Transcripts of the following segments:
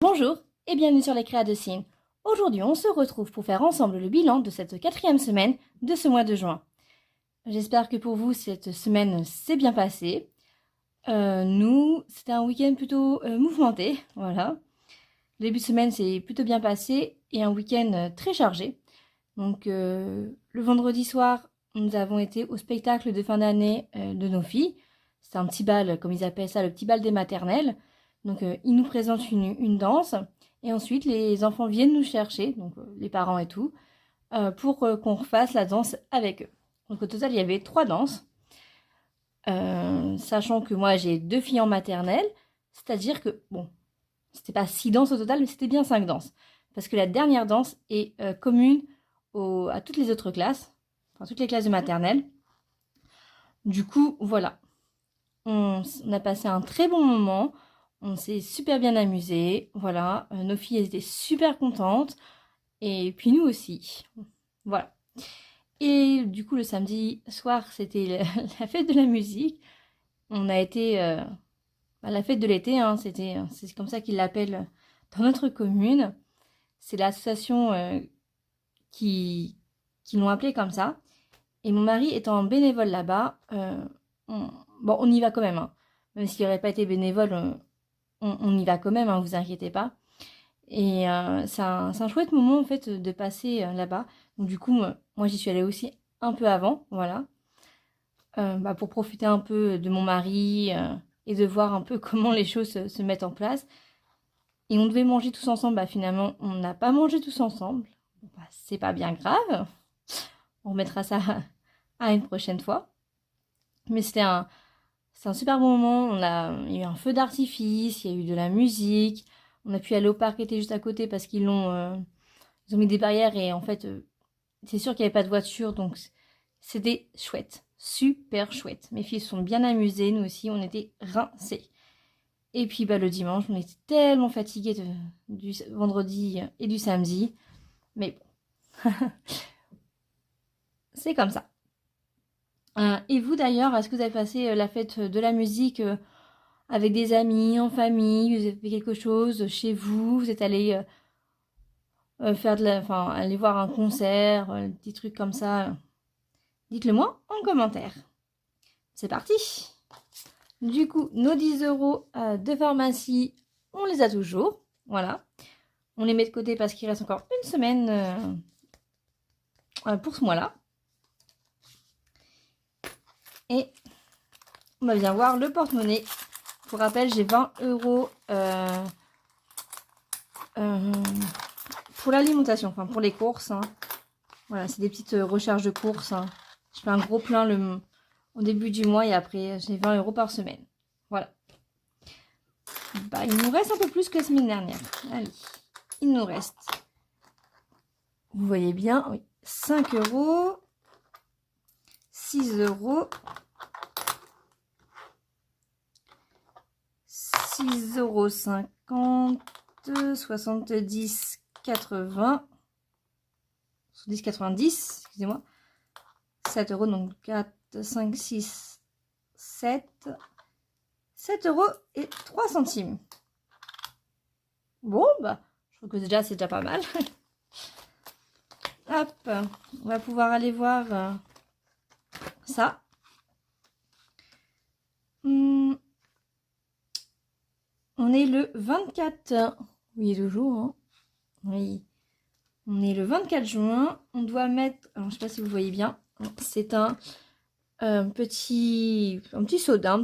Bonjour et bienvenue sur les Créas de Cine. Aujourd'hui, on se retrouve pour faire ensemble le bilan de cette 4e semaine de ce mois de juin. J'espère que pour vous, cette semaine s'est bien passée. Nous, c'était un week-end plutôt mouvementé, voilà. Le début de semaine s'est plutôt bien passé et un week-end très chargé. Donc, le vendredi soir, nous avons été au spectacle de fin d'année de nos filles. C'est un petit bal, comme ils appellent ça, le petit bal des maternelles. Donc, ils nous présentent une danse. Et ensuite, les enfants viennent nous chercher, donc les parents et tout, pour qu'on refasse la danse avec eux. Donc, au total, il y avait 3 danses. Sachant que moi, j'ai 2 filles en maternelle. C'est-à-dire que, bon, c'était pas 6 danses au total, mais c'était bien 5 danses. Parce que la dernière danse est commune à toutes les autres classes, enfin toutes les classes de maternelle. Du coup, voilà. On a passé un très bon moment. On s'est super bien amusé. Voilà. Nos filles étaient super contentes. Et puis nous aussi. Voilà. Et du coup, le samedi soir, c'était la fête de la musique. On a été à la fête de l'été. Hein, c'est comme ça qu'ils l'appellent dans notre commune. C'est l'association qui l'ont appelé comme ça. Et mon mari étant bénévole là-bas, on y va quand même. Hein. Même s'il n'aurait pas été bénévole, on y va quand même, hein, vous inquiétez pas. Et c'est un chouette moment en fait de passer là-bas. Donc du coup, moi j'y suis allée aussi un peu avant, voilà. Pour profiter un peu de mon mari et de voir un peu comment les choses se mettent en place. Et on devait manger tous ensemble, finalement on n'a pas mangé tous ensemble. C'est pas bien grave, on remettra ça à une prochaine fois. Mais c'est un super bon moment. Il y a eu un feu d'artifice, il y a eu de la musique. On a pu aller au parc qui était juste à côté parce ils ont mis des barrières et en fait, c'est sûr qu'il n'y avait pas de voiture, donc c'était chouette, super chouette. Mes filles se sont bien amusées, nous aussi, on était rincés. Et puis le dimanche, on était tellement fatigués du vendredi et du samedi, mais bon, c'est comme ça. Et vous d'ailleurs, est-ce que vous avez passé la fête de la musique avec des amis, en famille, vous avez fait quelque chose chez vous, vous êtes allé aller voir un concert, des petits trucs comme ça, dites-le moi en commentaire. C'est parti. Du coup, nos 10 € de pharmacie, on les a toujours, voilà. On les met de côté parce qu'il reste encore une semaine pour ce mois-là. Et on va bien voir le porte-monnaie. Pour rappel, j'ai 20 € pour l'alimentation, enfin pour les courses. Hein. Voilà, c'est des petites recharges de courses. Hein. Je fais un gros plein au début du mois et après j'ai 20 € par semaine. Voilà. Il nous reste un peu plus que la semaine dernière. Allez, il nous reste, vous voyez bien, oui, 5 €, 6 €, 6,50 €, 70, 80, 70, 90, excusez-moi, 7 €, donc 4, 5, 6, 7, 7 € et 3 centimes. Bon, je trouve que c'est déjà pas mal. Hop, on va pouvoir aller voir ça. On est le 24, oui, toujours, hein. Oui. On est le 24 juin. On doit mettre, alors je sais pas si vous voyez bien, c'est un petit soda,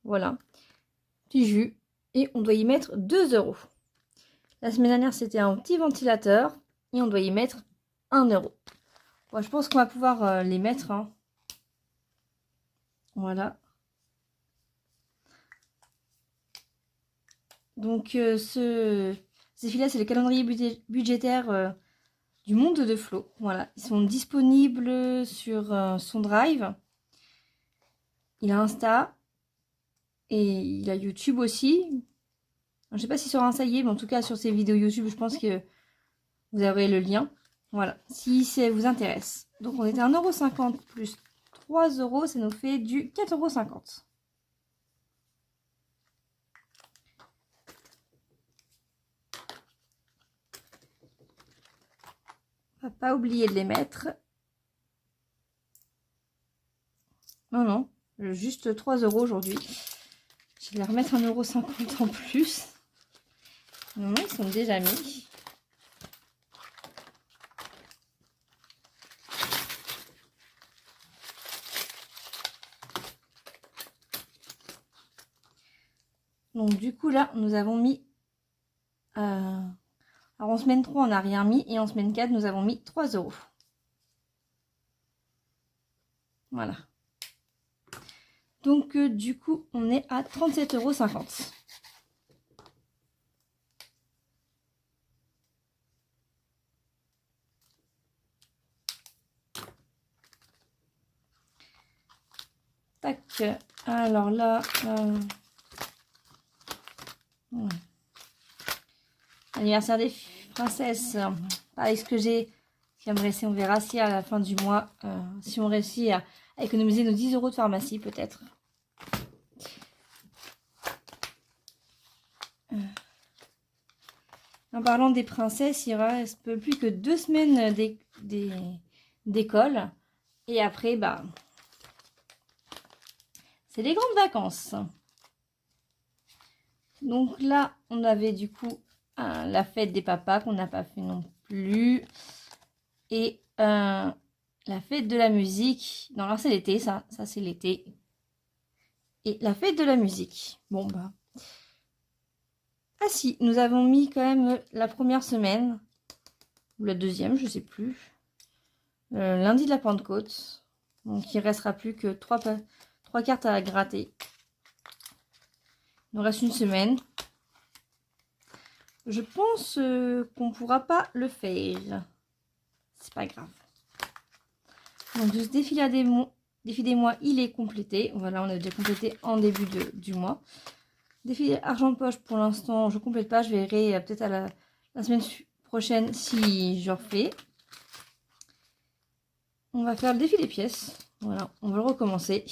voilà, petit jus. Et on doit y mettre 2 €. La semaine dernière, c'était un petit ventilateur. Et on doit y mettre 1 €. Bon, je pense qu'on va pouvoir les mettre. Hein. Voilà. Donc, ces filles-là, c'est le calendrier budgétaire du monde de Flo. Voilà. Ils sont disponibles sur son Drive. Il a Insta. Et il a YouTube aussi. Je ne sais pas si sur Insta y est, mais en tout cas, sur ses vidéos YouTube, je pense que vous aurez le lien. Voilà. Si ça vous intéresse. Donc, on était à 1,50 € plus 3 €. Ça nous fait du 4,50 €. On va pas oublier de les mettre. Non, non, juste 3 € aujourd'hui. Je vais remettre 1,50 € en plus. Non, ils sont déjà mis. Donc du coup là, nous avons mis... alors en semaine 3, on n'a rien mis. Et en semaine 4, nous avons mis 3 €. Voilà. Donc du coup, on est à 37,50 €. Tac. Alors là... ouais. Anniversaire des princesses. Pareil, ce que j'ai qui va me rester, on verra si à la fin du mois, si on réussit à économiser nos 10 € de pharmacie, peut-être. En parlant des princesses, il reste plus que 2 semaines d'école. Et après, bah, c'est les grandes vacances. Donc là, on avait du coup la fête des papas qu'on n'a pas fait non plus. Et la fête de la musique. Non, là c'est l'été, ça c'est l'été. Et la fête de la musique. Bon bah. Ah si, nous avons mis quand même la première semaine. Ou la deuxième, je sais plus. Lundi de la Pentecôte. Donc il ne restera plus que 3 cartes à gratter. Il nous reste une semaine. Je pense qu'on ne pourra pas le faire. C'est pas grave. Donc ce défilé des mois, il est complété. Voilà, on a déjà complété en début du mois. Défilé argent de poche, pour l'instant, je ne complète pas. Je verrai peut-être à la semaine prochaine si je refais. On va faire le défilé pièces. Voilà, on va le recommencer.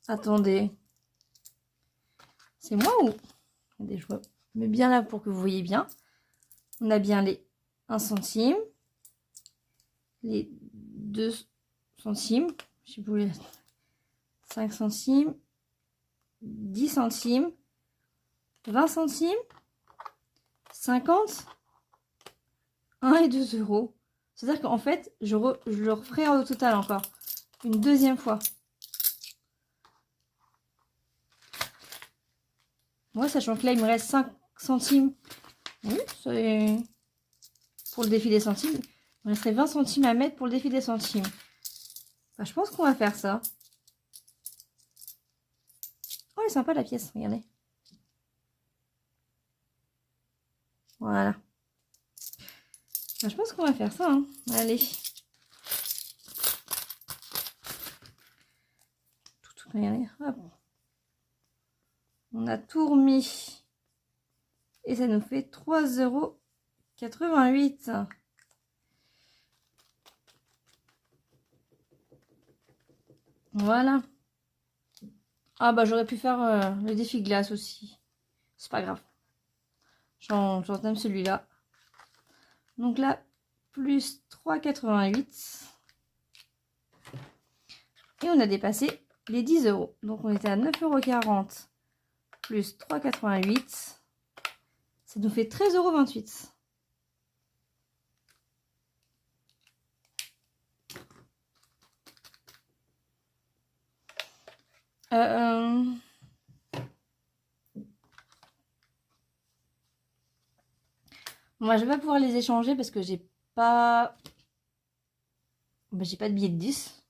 Attendez. C'est moi ou... Attendez, je mets bien là pour que vous voyez bien. On a bien les 1 centime. Les 2 centimes. Je sais plus, 5 centimes. 10 centimes. 20 centimes. 50. 1 et 2 €. C'est-à-dire qu'en fait, je le referai au total encore. Une deuxième fois. Moi, sachant que là, il me reste 5 centimes. Oui, c'est pour le défi des centimes. Il me resterait 20 centimes à mettre pour le défi des centimes. Bah, je pense qu'on va faire ça. Oh, elle est sympa la pièce, regardez. Voilà. Bah, je pense qu'on va faire ça. Hein. Allez. Regardez. Hop. On a tout remis. Et ça nous fait 3,88 €. Voilà. Ah bah j'aurais pu faire le défi glace aussi. C'est pas grave. J'en aime celui-là. Donc là, plus 3,88 €. Et on a dépassé les 10 €. Donc on était à 9,40 € plus 3,88 €. Ça nous fait 13,28 €. Moi, je vais pas pouvoir les échanger parce que j'ai pas... Bah, j'ai pas de billet de 10.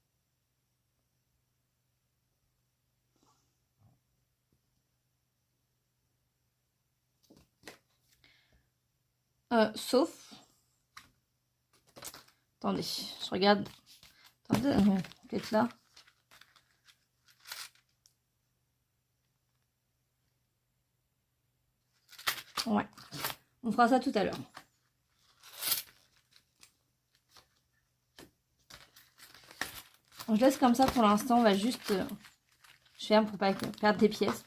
Sauf... Attendez, je regarde. Attendez, peut-être là. Ouais, on fera ça tout à l'heure. Je laisse comme ça pour l'instant. On va juste... je ferme pour pas perdre des pièces.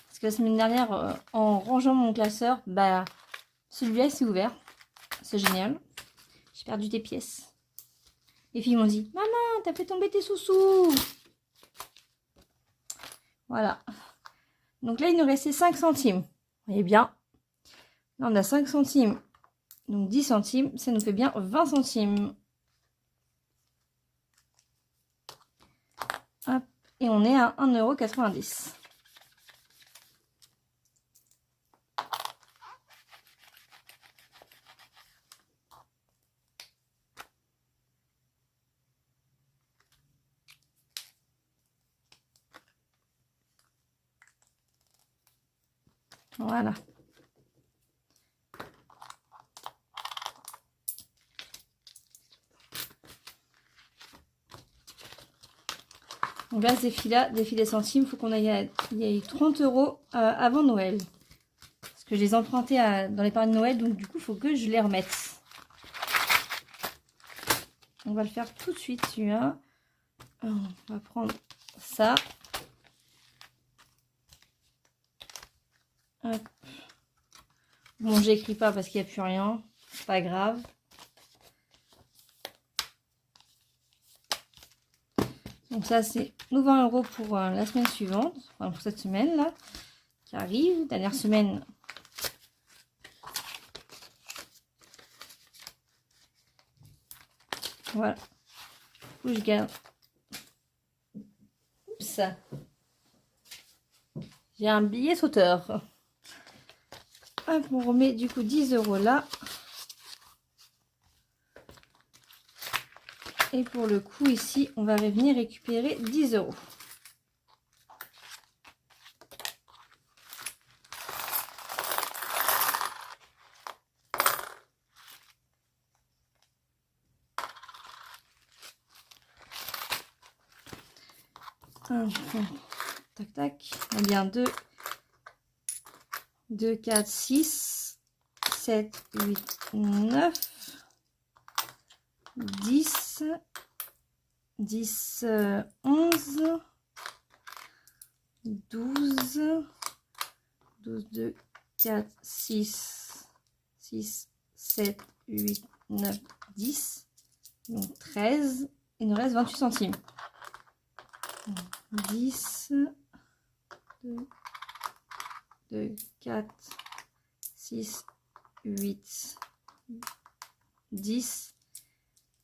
Parce que la semaine dernière, en rangeant mon classeur, bah, celui-là s'est ouvert. C'est génial. J'ai perdu des pièces. Les filles m'ont dit, maman, t'as fait tomber tes sous-sous. Voilà. Donc là, il nous restait 5 centimes. Vous voyez bien. Là, on a 5 centimes. Donc 10 centimes, ça nous fait bien 20 centimes. Hop. Et on est à 1,90 €. Voilà. Donc là, ces filles-là, des filets centimes, il faut qu'on aille il y a 30 € avant Noël. Parce que je les ai empruntés dans l'épargne Noël, donc du coup, il faut que je les remette. On va le faire tout de suite, celui-là. On va prendre ça. Hop. Bon, j'écris pas parce qu'il n'y a plus rien. C'est pas grave. Donc ça, c'est nos 20 € pour la semaine suivante. Enfin, pour cette semaine-là, qui arrive. Dernière semaine. Voilà. Du coup, je garde. Oups. J'ai un billet sauteur. Hop, on remet du coup 10 € là. Et pour le coup, ici, on va revenir récupérer 10 €. Tac, tac. On a bien 2, 4, 6, 7, 8, 9, 10, 10, 11, 12, 12, 2, 4, 6, 6, 7, 8, 9, 10, donc 13, il nous reste 28 centimes. 10, 2, 4, 6, 8, 10,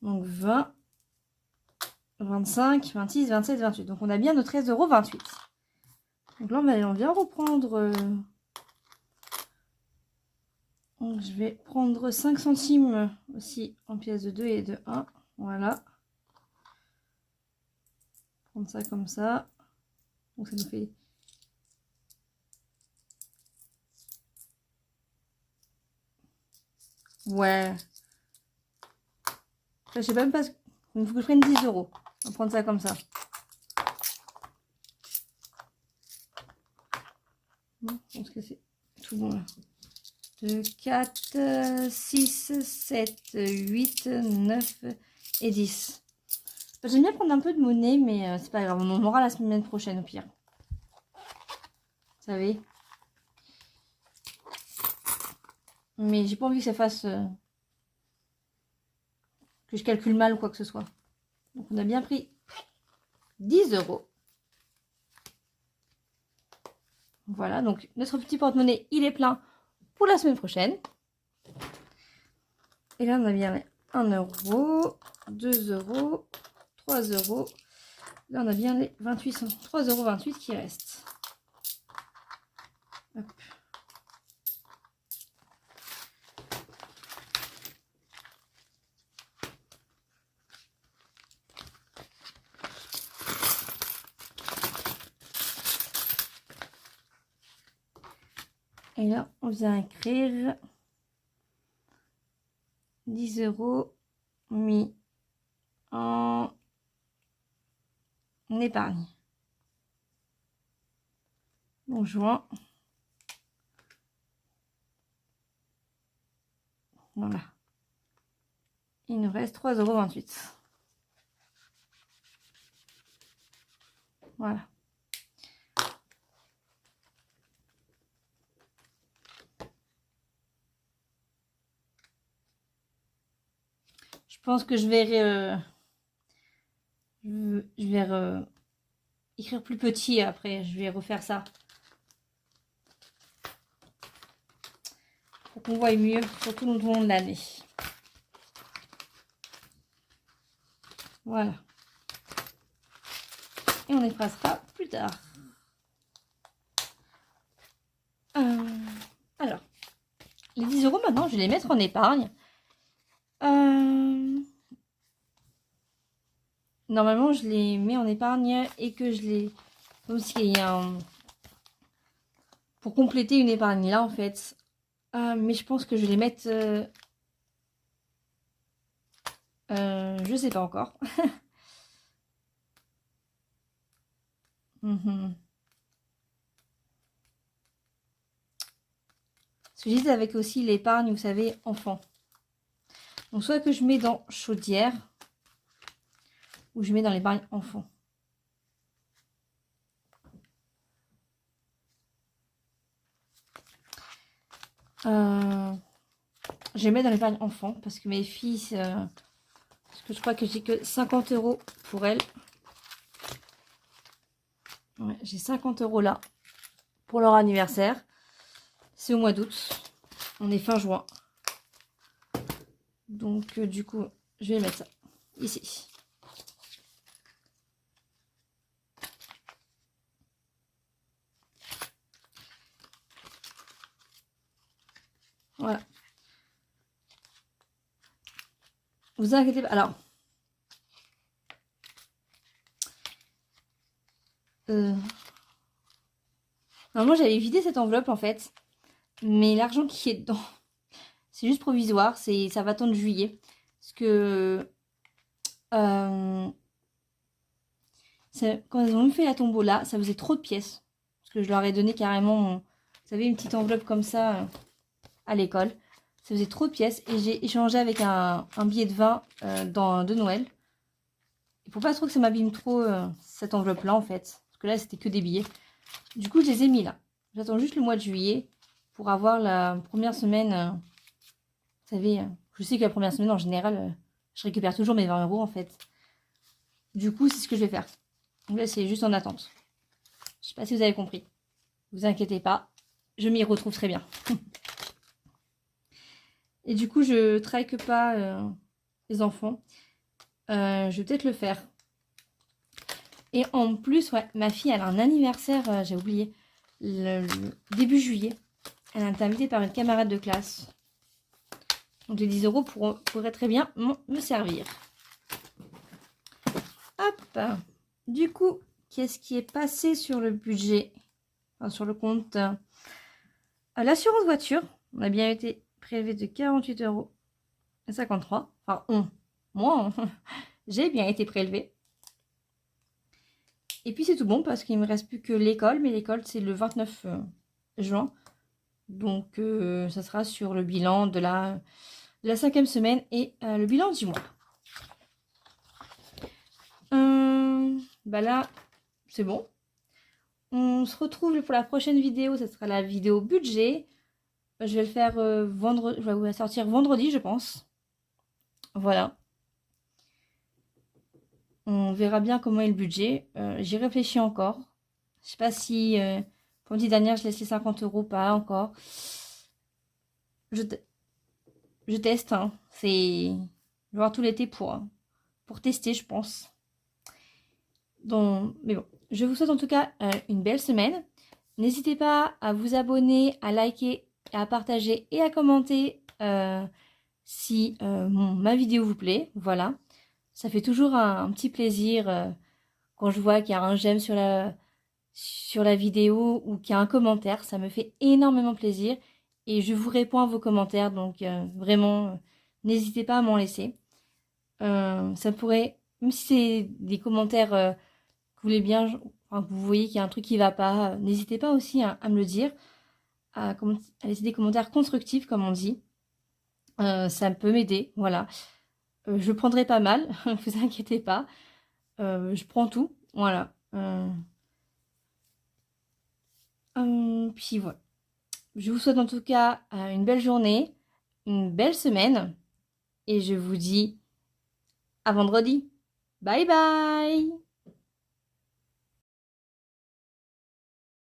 donc 20, 25, 26, 27, 28. Donc on a bien nos 13,28 €. Donc là on vient reprendre... donc je vais prendre 5 centimes aussi en pièces de 2 et de 1. Voilà. Prendre ça comme ça. Donc ça nous fait... Ouais. Je sais même pas... Il faut que je prenne 10 €. On va prendre ça comme ça. Bon, je pense que c'est tout bon là. 2, 4, 6, 7, 8, 9 et 10. J'aime bien prendre un peu de monnaie, mais c'est pas grave. On en aura la semaine prochaine au pire. Vous savez. Mais j'ai pas envie que ça fasse... que je calcule mal ou quoi que ce soit. Donc on a bien pris 10 €. Voilà, donc notre petit porte-monnaie, il est plein pour la semaine prochaine. Et là, on a bien 1 €, 2 €, 3 €. Là, on a bien les 3,28 € qui restent. Hop. Et là, on vient écrire 10 € mis en épargne. Bonjour. Voilà. Il nous reste 3,28 €. Voilà. Je pense que je vais, écrire plus petit après. Je vais refaire ça. Pour qu'on voie mieux, surtout tout le long de l'année. Voilà. Et on effacera plus tard. Alors, les 10 € maintenant, je vais les mettre en épargne. Normalement, je les mets en épargne et que je les... Comme s'il y a un... Pour compléter une épargne là, en fait. Mais je pense que je vais les mettre... je sais pas encore. Parce que j'hésite avec aussi l'épargne, vous savez, enfant. Donc soit que je mets dans chaudière, ou je mets dans l'épargne enfant. Je les mets dans l'épargne enfant, parce que mes filles, parce que je crois que j'ai que 50 € pour elles. Ouais, j'ai 50 € là, pour leur anniversaire. C'est au mois d'août. On est fin juin. Donc, du coup, je vais mettre ça ici. Voilà. Vous inquiétez pas. Alors, moi j'avais vidé cette enveloppe en fait, mais l'argent qui est dedans, c'est juste provisoire. Ça va attendre juillet, parce que quand ils ont fait la tombola, ça faisait trop de pièces, parce que je leur ai donné carrément, vous savez, une petite enveloppe comme ça à l'école. Ça faisait trop de pièces et j'ai échangé avec un billet de 20 de Noël. Et pour pas trop que ça m'abîme trop cette enveloppe là en fait, parce que là c'était que des billets. Du coup je les ai mis là. J'attends juste le mois de juillet pour avoir la première semaine. Vous savez, je sais que la première semaine en général, je récupère toujours mes 20 € en fait. Du coup c'est ce que je vais faire. Donc là c'est juste en attente. Je sais pas si vous avez compris. Vous inquiétez pas, je m'y retrouve très bien. Et du coup je traque pas les enfants. Je vais peut-être le faire. Et en plus, ouais, ma fille, elle a un anniversaire, j'ai oublié, le début juillet. Elle a été invitée par une camarade de classe. Donc les 10 € pourraient très bien me servir. Hop. Du coup, qu'est-ce qui est passé sur le budget, enfin, sur le compte l'assurance voiture, on a bien été prélevé de 48,53 €. Enfin, moi, j'ai bien été prélevé. Et puis c'est tout bon parce qu'il ne me reste plus que l'école. Mais l'école c'est le 29 juin. Donc ça sera sur le bilan de la 5e semaine et le bilan du mois. Bah là c'est bon. On se retrouve pour la prochaine vidéo. Ça sera la vidéo budget. Je vais le faire vendredi. Je vais vous la sortir vendredi je pense. Voilà. On verra bien comment est le budget. J'y réfléchis encore. Je sais pas si pour l'année dernière je laisse les 50 € pas encore. Je teste. Hein. Je vais voir tout l'été pour tester je pense. Donc, mais bon. Je vous souhaite en tout cas une belle semaine. N'hésitez pas à vous abonner, à liker, à partager et à commenter si ma vidéo vous plaît. Voilà. Ça fait toujours un petit plaisir quand je vois qu'il y a un j'aime sur la vidéo ou qu'il y a un commentaire. Ça me fait énormément plaisir et je vous réponds à vos commentaires. Donc vraiment, n'hésitez pas à m'en laisser. Ça pourrait, même si c'est des commentaires que vous voulez bien, enfin, que vous voyez qu'il y a un truc qui va pas, n'hésitez pas aussi à me le dire, à laisser des commentaires constructifs comme on dit. Ça peut m'aider, voilà. Je prendrai pas mal, ne vous inquiétez pas. Je prends tout, voilà. Puis voilà. Je vous souhaite en tout cas une belle journée, une belle semaine. Et je vous dis à vendredi. Bye bye!